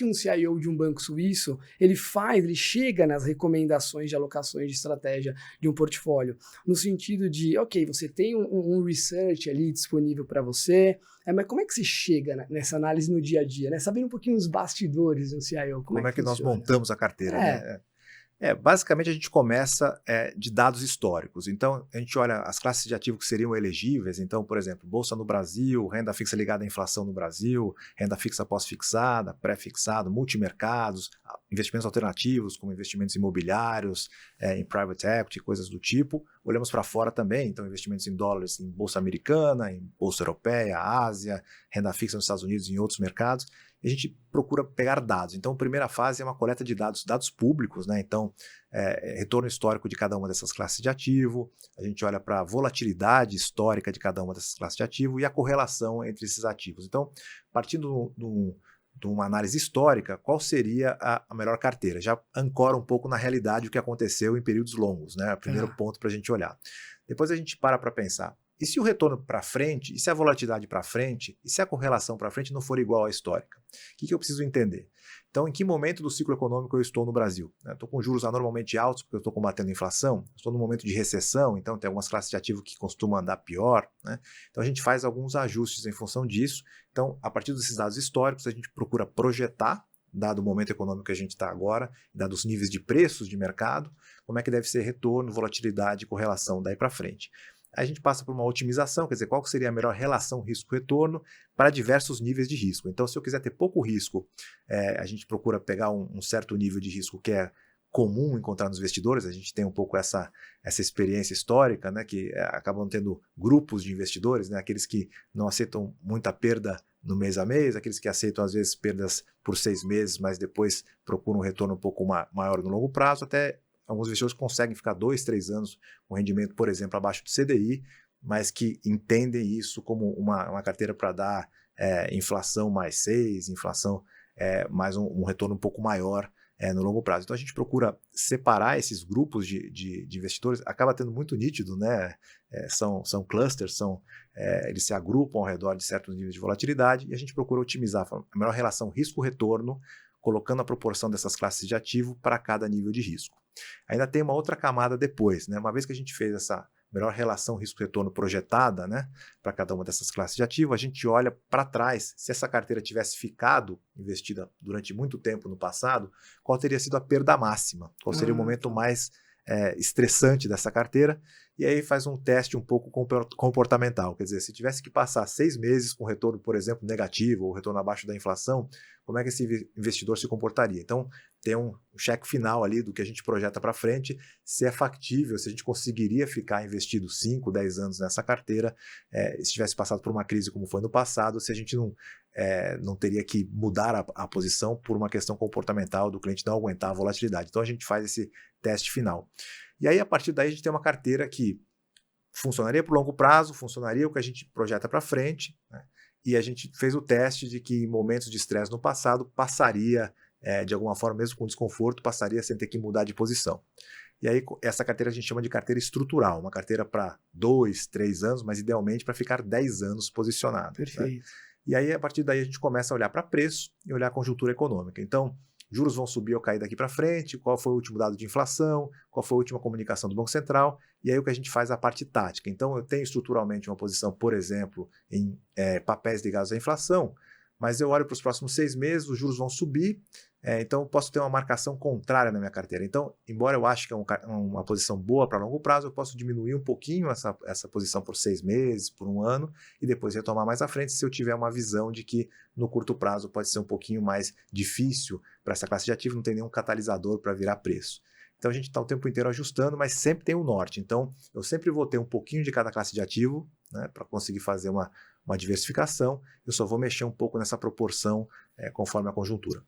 que um CIO de um banco suíço, ele chega nas recomendações de alocações de estratégia de um portfólio, no sentido de, ok, você tem um research ali disponível para você, mas como é que você chega nessa análise no dia a dia, né? Sabendo um pouquinho os bastidores do CIO, como é que nós funciona? montamos a carteira, né? Basicamente a gente começa de dados históricos. Então, a gente olha as classes de ativo que seriam elegíveis. Então, por exemplo, Bolsa no Brasil, renda fixa ligada à inflação no Brasil, renda fixa pós-fixada, pré-fixado, multimercados, investimentos alternativos, como investimentos imobiliários, em private equity, coisas do tipo. Olhamos para fora também, então investimentos em dólares em Bolsa Americana, em Bolsa Europeia, Ásia, renda fixa nos Estados Unidos e em outros mercados. E a gente procura pegar dados. Então, a primeira fase é uma coleta de dados públicos, né? Então, retorno histórico de cada uma dessas classes de ativo, a gente olha para a volatilidade histórica de cada uma dessas classes de ativo e a correlação entre esses ativos. Então, partindo de uma análise histórica, qual seria a melhor carteira? Já ancora um pouco na realidade o que aconteceu em períodos longos, né? Primeiro ponto para a gente olhar. Depois a gente para pensar, e se o retorno para frente, e se a volatilidade para frente, e se a correlação para frente não for igual à histórica? O que eu preciso entender? Então, em que momento do ciclo econômico eu estou no Brasil? Estou com juros anormalmente altos, porque eu estou combatendo a inflação, estou no momento de recessão, então tem algumas classes de ativo que costumam andar pior, né? Então a gente faz alguns ajustes em função disso. Então, a partir desses dados históricos, a gente procura projetar, dado o momento econômico que a gente está agora, dado os níveis de preços de mercado, como é que deve ser retorno, volatilidade e correlação daí para frente. A gente passa por uma otimização, quer dizer, qual seria a melhor relação risco-retorno para diversos níveis de risco. Então, se eu quiser ter pouco risco, a gente procura pegar um certo nível de risco que é comum encontrar nos investidores. A gente tem um pouco essa experiência histórica, né, que acabam tendo grupos de investidores, né, aqueles que não aceitam muita perda no mês a mês, aqueles que aceitam às vezes perdas por 6 meses, mas depois procuram um retorno um pouco maior no longo prazo, até alguns investidores conseguem ficar 2, 3 anos com rendimento, por exemplo, abaixo do CDI, mas que entendem isso como uma carteira para dar inflação mais 6, inflação mais um retorno um pouco maior no longo prazo. Então a gente procura separar esses grupos de investidores, acaba tendo muito nítido, né? São clusters, eles se agrupam ao redor de certos níveis de volatilidade e a gente procura otimizar a melhor relação risco-retorno, colocando a proporção dessas classes de ativo para cada nível de risco. Ainda tem uma outra camada depois, né? Uma vez que a gente fez essa melhor relação risco-retorno projetada, né, para cada uma dessas classes de ativo, a gente olha para trás, se essa carteira tivesse ficado investida durante muito tempo no passado, qual teria sido a perda máxima, qual seria o momento mais estressante dessa carteira, e aí faz um teste um pouco comportamental, quer dizer, se tivesse que passar 6 meses com retorno, por exemplo, negativo, ou retorno abaixo da inflação, como é que esse investidor se comportaria? Então, tem um cheque final ali do que a gente projeta para frente, se é factível, se a gente conseguiria ficar investido 5, 10 anos nessa carteira, se tivesse passado por uma crise como foi no passado, se a gente não teria que mudar a posição por uma questão comportamental do cliente não aguentar a volatilidade. Então, a gente faz esse teste final. E aí, a partir daí, a gente tem uma carteira que funcionaria por longo prazo, funcionaria o que a gente projeta para frente, né? E a gente fez o teste de que em momentos de estresse no passado passaria, de alguma forma, mesmo com desconforto, passaria sem ter que mudar de posição. E aí essa carteira a gente chama de carteira estrutural, uma carteira para 2, 3 anos, mas idealmente para ficar 10 anos posicionado. Perfeito. Né? E aí a partir daí a gente começa a olhar para preço e olhar a conjuntura econômica. Então, juros vão subir ou cair daqui para frente, qual foi o último dado de inflação, qual foi a última comunicação do Banco Central, e aí o que a gente faz é a parte tática. Então, eu tenho estruturalmente uma posição, por exemplo, em papéis ligados à inflação, mas eu olho para os próximos 6 meses, os juros vão subir, então eu posso ter uma marcação contrária na minha carteira. Então, embora eu ache que é uma posição boa para longo prazo, eu posso diminuir um pouquinho essa posição por 6 meses, por 1 ano, e depois retomar mais à frente se eu tiver uma visão de que no curto prazo pode ser um pouquinho mais difícil para essa classe de ativo, não tem nenhum catalisador para virar preço. Então a gente está o tempo inteiro ajustando, mas sempre tem um norte. Então eu sempre vou ter um pouquinho de cada classe de ativo, né, para conseguir fazer uma diversificação. Eu só vou mexer um pouco nessa proporção conforme a conjuntura.